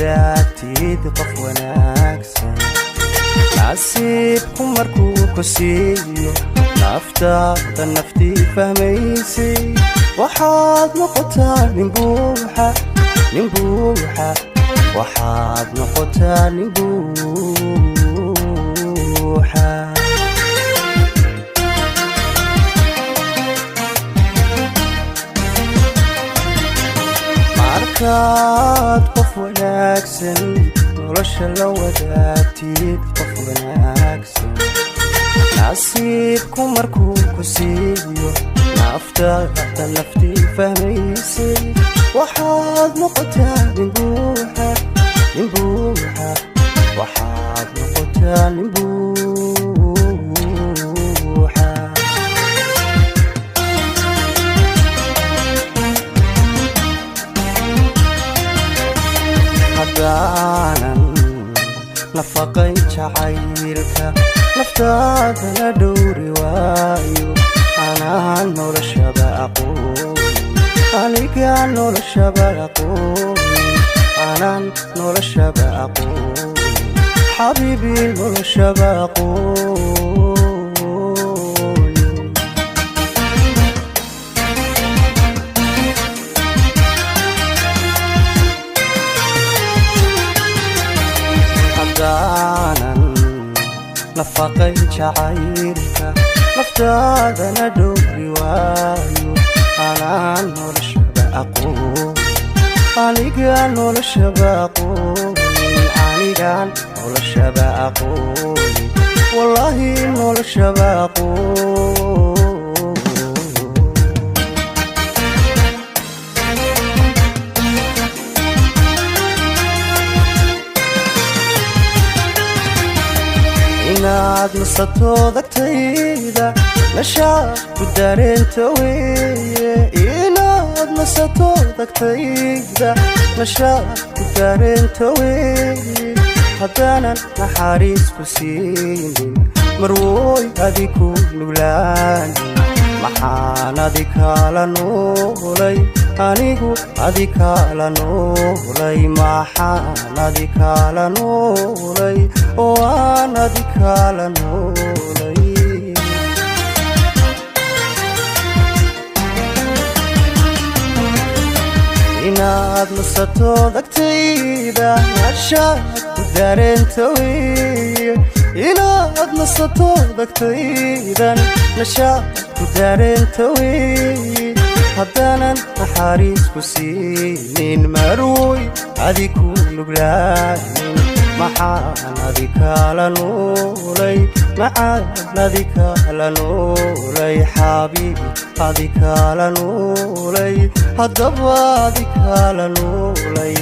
wadaagtid qof wanaagsan nasiibku markuu ku siiyo naftaada naftii fahmaysay waxaad noqotaa nin buuxa waxaad noqotaa nin buuxa markaad qof wanaagsan nolosha la wadaagtid qof wanaagsan nasiibku markuu ku siiyo naftaada naftii fahmaysay waxaad noqotaa nin buuxa waxaad noqotaa nin buuxa haddaanan nafaqayn jacaylka naftaada la dhowri waayo anaan noloshaba aqoon anigaan noloshaba aqoon anaan noloshaba aqoon xabiibii noloshaba aqoon haddaanan nafaqayn jacaylka naftaada la dhowri waayo anaan noloshaba aqoon anigaan noloshaba aqoon anigaan noloshaba aqoon wallaahi noloshaba aqoon inaad nasato dagtayda nashaad ku dareento weeye inaad nasato dagtayda nashaad ku dareento weeye haddaanan naxariis ku siinin marwooy adiku nuglaanin maxaan adikaala noolay anigu adikaala noolay maxaan adikaala noolay oo aan adikaala noolay inaad nasato dagtayda nashaad ku dareento weeye inaad nasato dagtaydan nashaad ku dareento weeye haddaanan naxariis ku siinin marwoy adiku nuglaanin maxaan adikaala noolay macaan adikaala noolay xabiibi adikaala noolay haddaba adikaala noolay